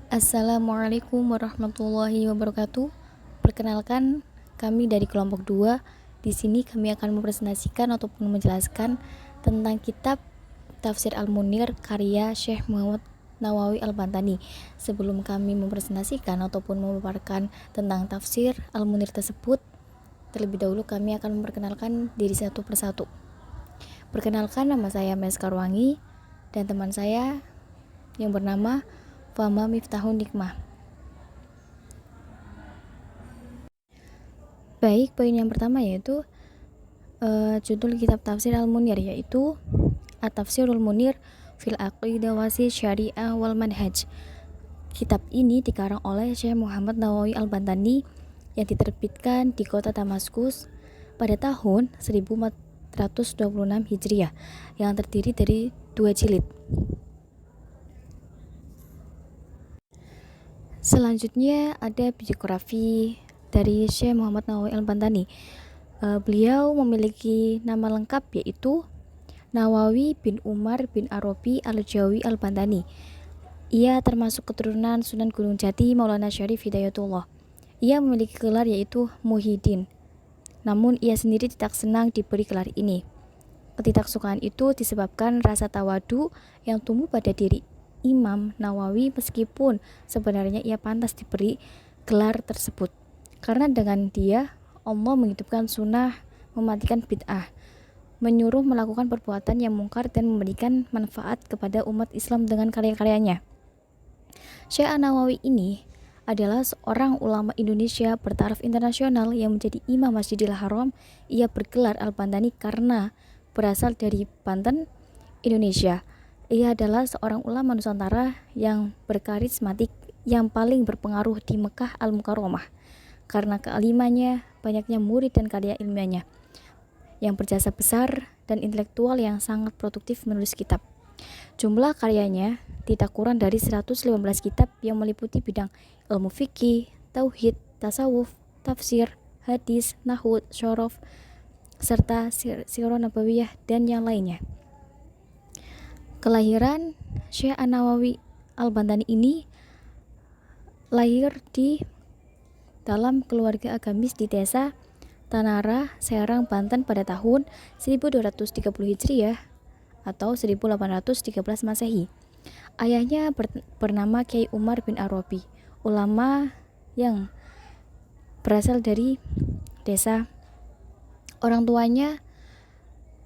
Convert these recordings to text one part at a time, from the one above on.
Assalamualaikum warahmatullahi wabarakatuh. Perkenalkan, kami dari kelompok 2. Di sini kami akan mempresentasikan ataupun menjelaskan tentang kitab Tafsir Al-Munir karya Syekh Muhammad Nawawi Al-Bantani. Sebelum kami mempresentasikan ataupun memaparkan tentang tafsir Al-Munir tersebut, terlebih dahulu kami akan memperkenalkan diri satu persatu. Perkenalkan, nama saya Mes Karwangi dan teman saya yang bernama Fama Miftahun Nikmah. Baik, poin yang pertama yaitu judul kitab Tafsir Al-Munir, yaitu At-Tafsirul Munir fil Aqidah wasi Syariah wal Manhaj. Kitab ini dikarang oleh Syekh Muhammad Nawawi Al-Bantani yang diterbitkan di kota Damaskus pada tahun 1426 Hijriah yang terdiri dari 2 jilid. Selanjutnya ada biografi dari Syekh Muhammad Nawawi Al-Bantani. Beliau memiliki nama lengkap yaitu Nawawi bin Umar bin Arabi Al-Jawi Al-Bantani. Ia termasuk keturunan Sunan Gunung Jati Maulana Syarif Hidayatullah. Ia memiliki gelar yaitu Muhyiddin. Namun ia sendiri tidak senang diberi gelar ini. Ketidaksukaan itu disebabkan rasa tawadu yang tumbuh pada diri Imam Nawawi, meskipun sebenarnya ia pantas diberi gelar tersebut, karena dengan dia Allah menghidupkan sunnah, mematikan bid'ah, menyuruh melakukan perbuatan yang mungkar, dan memberikan manfaat kepada umat Islam dengan karya-karyanya. Syekh Nawawi ini adalah seorang ulama Indonesia bertaraf internasional yang menjadi imam Masjidil Haram. Ia bergelar Al-Bantani karena berasal dari Banten, Indonesia. Ia adalah seorang ulama Nusantara yang berkarismatik yang paling berpengaruh di Mekah Al-Mukarramah karena kealimannya, banyaknya murid dan karya ilmiahnya yang berjasa besar dan intelektual yang sangat produktif menulis kitab. Jumlah karyanya tidak kurang dari 115 kitab yang meliputi bidang ilmu fikih, tauhid, tasawuf, tafsir, hadis, nahwu, syaraf, serta sirah nabawiyah dan yang lainnya. Kelahiran Syekh Nawawi Al-Bantani ini lahir di dalam keluarga agamis di desa Tanara, Serang, Banten pada tahun 1230 Hijriah atau 1813 Masehi. Ayahnya bernama Kiai Umar bin Arabi, ulama yang berasal dari desa. Orang tuanya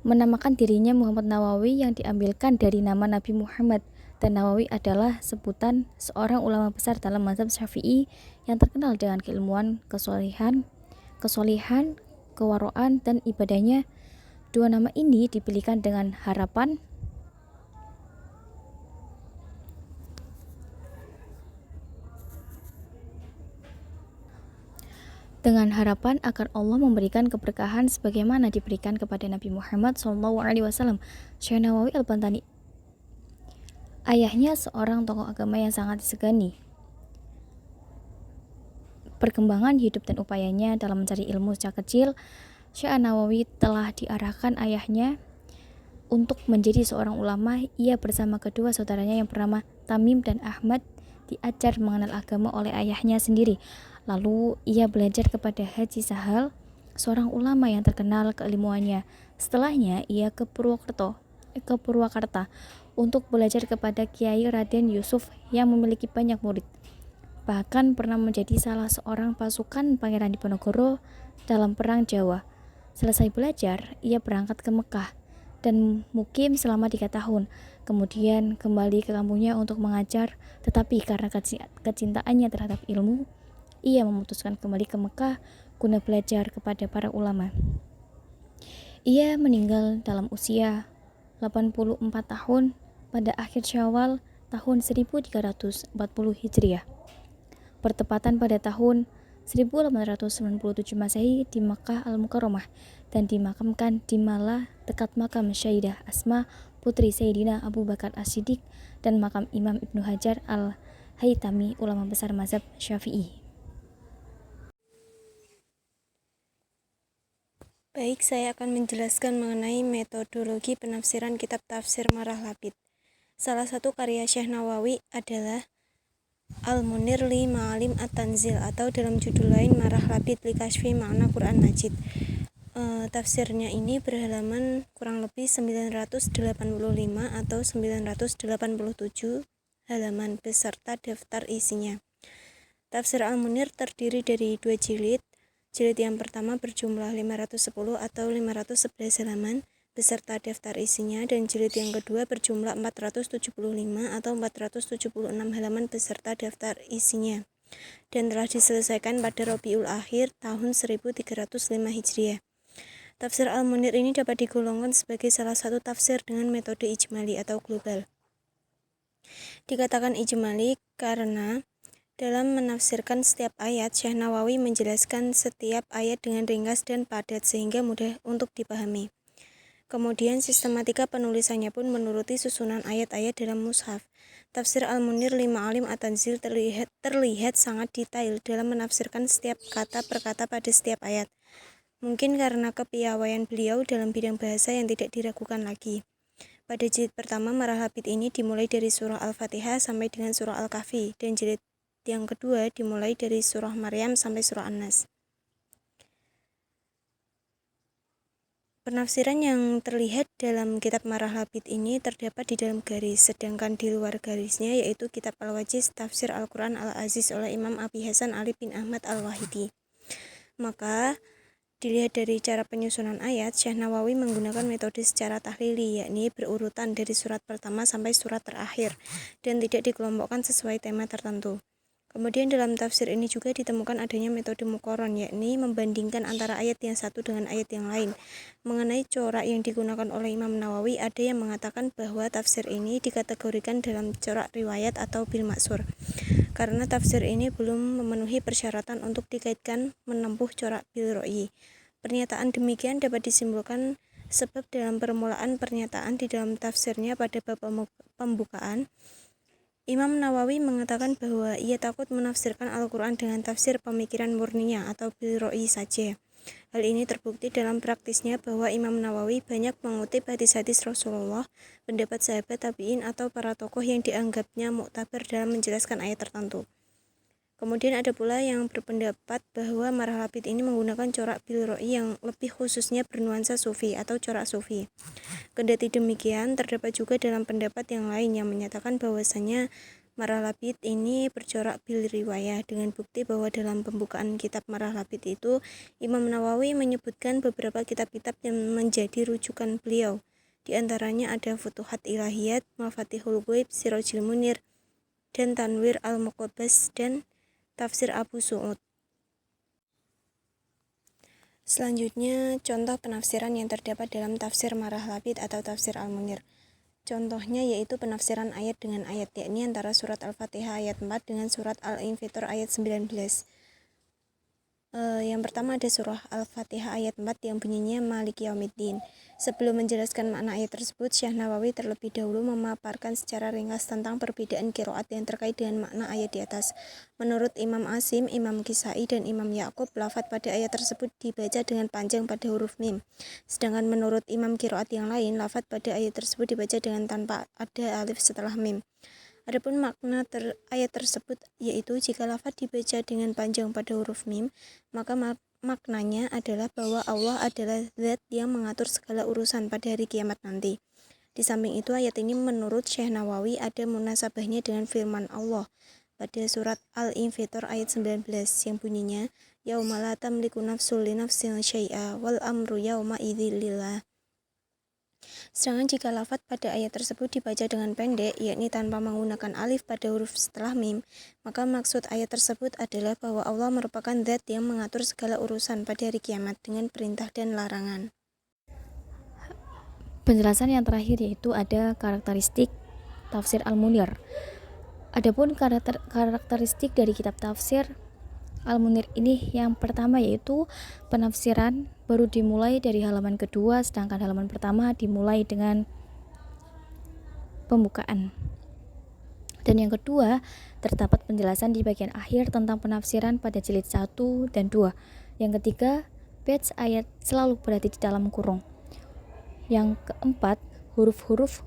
menamakan dirinya Muhammad Nawawi yang diambilkan dari nama Nabi Muhammad, dan Nawawi adalah sebutan seorang ulama besar dalam mazhab Syafi'i yang terkenal dengan keilmuan, kesolehan, kewaraan, dan ibadahnya. Dua nama ini dipilihkan dengan harapan agar Allah memberikan keberkahan sebagaimana diberikan kepada Nabi Muhammad SAW. Syekh Nawawi Al-Bantani, ayahnya seorang tokoh agama yang sangat disegani. Perkembangan hidup dan upayanya dalam mencari ilmu sejak kecil, Syekh Nawawi telah diarahkan ayahnya untuk menjadi seorang ulama. Ia bersama kedua saudaranya yang bernama Tamim dan Ahmad diajar mengenal agama oleh ayahnya sendiri. Lalu ia belajar kepada Haji Sahal, seorang ulama yang terkenal keilmuannya. Setelahnya ia ke Purwakarta untuk belajar kepada Kiai Raden Yusuf yang memiliki banyak murid. Bahkan pernah menjadi salah seorang pasukan Pangeran Diponegoro dalam Perang Jawa. Selesai belajar, ia berangkat ke Mekah dan mukim selama 3 tahun. Kemudian kembali ke kampungnya untuk mengajar, tetapi karena kecintaannya terhadap ilmu, ia memutuskan kembali ke Mekah guna belajar kepada para ulama. Ia meninggal dalam usia 84 tahun pada akhir Syawal tahun 1340 Hijriah, bertepatan pada tahun 1897 Masehi di Makkah Al-Mukarramah, dan dimakamkan di Malah dekat makam Sayyidah Asma putri Sayyidina Abu Bakar As-Siddiq dan makam Imam Ibnu Hajar Al-Haytami, ulama besar mazhab Syafi'i. Baik, saya akan menjelaskan mengenai metodologi penafsiran kitab tafsir Marah Labid. Salah satu karya Syekh Nawawi adalah Al-Munir li Ma'alim At-Tanzil, atau dalam judul lain Marah Labid li Kashfi Makna Quran Majid. Tafsirnya ini berhalaman kurang lebih 985 atau 987 halaman beserta daftar isinya. Tafsir Al-Munir terdiri dari 2 jilid. Jilid yang pertama berjumlah 510 atau 511 halaman beserta daftar isinya, dan jilid yang kedua berjumlah 475 atau 476 halaman beserta daftar isinya, dan telah diselesaikan pada Rabiul Akhir tahun 1305 Hijriah. Tafsir Al-Munir ini dapat digolongkan sebagai salah satu tafsir dengan metode ijmali atau global. Dikatakan ijmali karena dalam menafsirkan setiap ayat, Syekh Nawawi menjelaskan setiap ayat dengan ringkas dan padat sehingga mudah untuk dipahami. Kemudian sistematika penulisannya pun menuruti susunan ayat-ayat dalam mushaf. Tafsir Al-Munir li Ma'alim At-Tanzil terlihat sangat detail dalam menafsirkan setiap kata per kata pada setiap ayat. Mungkin karena kepiawaian beliau dalam bidang bahasa yang tidak diragukan lagi. Pada jilid pertama, Marah Labid ini dimulai dari surah Al-Fatihah sampai dengan surah Al-Kahfi, dan jilid yang kedua dimulai dari surah Maryam sampai surah An-Nas. Penafsiran yang terlihat dalam kitab Marah Labid ini terdapat di dalam garis, sedangkan di luar garisnya yaitu kitab Al-Wajiz Tafsir Al-Quran Al-Aziz oleh Imam Abi Hasan Ali bin Ahmad Al-Wahidi. Maka dilihat dari cara penyusunan ayat, Syekh Nawawi menggunakan metode secara tahlili, yakni berurutan dari surat pertama sampai surat terakhir, dan tidak dikelompokkan sesuai tema tertentu. Kemudian dalam tafsir ini juga ditemukan adanya metode muqaron, yakni membandingkan antara ayat yang satu dengan ayat yang lain. Mengenai corak yang digunakan oleh Imam Nawawi, ada yang mengatakan bahwa tafsir ini dikategorikan dalam corak riwayat atau bil maksur, karena tafsir ini belum memenuhi persyaratan untuk dikaitkan menempuh corak bil ro'i. Pernyataan demikian dapat disimpulkan sebab dalam permulaan pernyataan di dalam tafsirnya pada bab pembukaan, Imam Nawawi mengatakan bahwa ia takut menafsirkan Al-Quran dengan tafsir pemikiran murninya atau bil ro'i saja. Hal ini terbukti dalam praktisnya bahwa Imam Nawawi banyak mengutip hadis-hadis Rasulullah, pendapat sahabat tabi'in atau para tokoh yang dianggapnya muktabar dalam menjelaskan ayat tertentu. Kemudian ada pula yang berpendapat bahwa Marah Labid ini menggunakan corak bil ro'i yang lebih khususnya bernuansa sufi atau corak sufi. Kendati demikian, terdapat juga dalam pendapat yang lain yang menyatakan bahwasanya Marah Labid ini bercorak bil riwayah, dengan bukti bahwa dalam pembukaan kitab Marah Labid itu Imam Nawawi menyebutkan beberapa kitab-kitab yang menjadi rujukan beliau. Di antaranya ada Futuhat Ilahiyat, Mafatihul Ghaib, Sirajul Munir, dan Tanwir Al-Muqabbas, dan Tafsir Abu Su'ud. Selanjutnya, contoh penafsiran yang terdapat dalam tafsir Marah Labid atau tafsir Al-Munir. Contohnya yaitu penafsiran ayat dengan ayat, yakni antara surat Al-Fatihah ayat 4 dengan surat Al-Infitor ayat 19. Yang pertama ada surah Al-Fatihah ayat 4 yang bunyinya Maliki Yaumiddin. Sebelum menjelaskan makna ayat tersebut, Syekh Nawawi terlebih dahulu memaparkan secara ringkas tentang perbedaan qiraat yang terkait dengan makna ayat di atas. Menurut Imam Asim, Imam Kisai, dan Imam Ya'qub, lafadz pada ayat tersebut dibaca dengan panjang pada huruf mim. Sedangkan menurut imam qiraat yang lain, lafadz pada ayat tersebut dibaca dengan tanpa ada alif setelah mim. Adapun makna ayat tersebut yaitu jika lafadz dibaca dengan panjang pada huruf mim, maka maknanya adalah bahwa Allah adalah zat yang mengatur segala urusan pada hari kiamat nanti. Di samping itu, ayat ini menurut Syekh Nawawi ada munasabahnya dengan firman Allah pada surat Al-Infitor ayat 19 yang bunyinya yauma la tamliku nafsun li nafsin syai'a wal amru yauma idzil lillah. Sedangkan jika lafadz pada ayat tersebut dibaca dengan pendek, yakni tanpa menggunakan alif pada huruf setelah mim, maka maksud ayat tersebut adalah bahwa Allah merupakan zat yang mengatur segala urusan pada hari kiamat dengan perintah dan larangan. Penjelasan yang terakhir yaitu ada karakteristik tafsir Al-Munir. Adapun karakteristik dari kitab tafsir Al-Munir ini yang pertama yaitu penafsiran baru dimulai dari halaman kedua, sedangkan halaman pertama dimulai dengan pembukaan. Dan yang kedua, terdapat penjelasan di bagian akhir tentang penafsiran pada jilid 1 dan 2. Yang ketiga, batch ayat selalu berada di dalam kurung. Yang keempat, huruf-huruf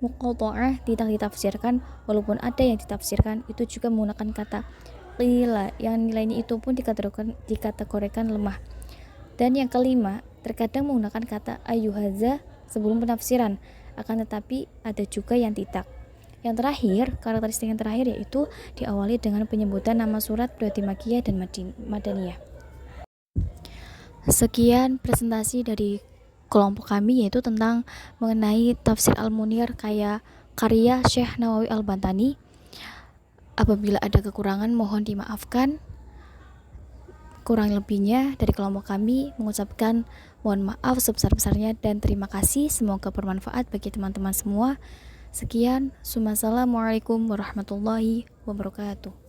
muqatta'ah tidak ditafsirkan, walaupun ada yang ditafsirkan itu juga menggunakan kata qila yang nilainya itu pun dikategorikan lemah. Dan yang kelima, terkadang menggunakan kata ayyuhaza sebelum penafsiran, akan tetapi ada juga yang tidak. Yang terakhir, karakteristik yang terakhir yaitu diawali dengan penyebutan nama surat berarti Makkiyah dan Madaniyah. Sekian presentasi dari kelompok kami, yaitu tentang mengenai tafsir Al-Munir karya Syekh Nawawi Al-Bantani. Apabila ada kekurangan mohon dimaafkan. Kurang lebihnya dari kelompok kami mengucapkan mohon maaf sebesar-besarnya dan terima kasih. Semoga bermanfaat bagi teman-teman semua. Sekian, wassalamualaikum warahmatullahi wabarakatuh.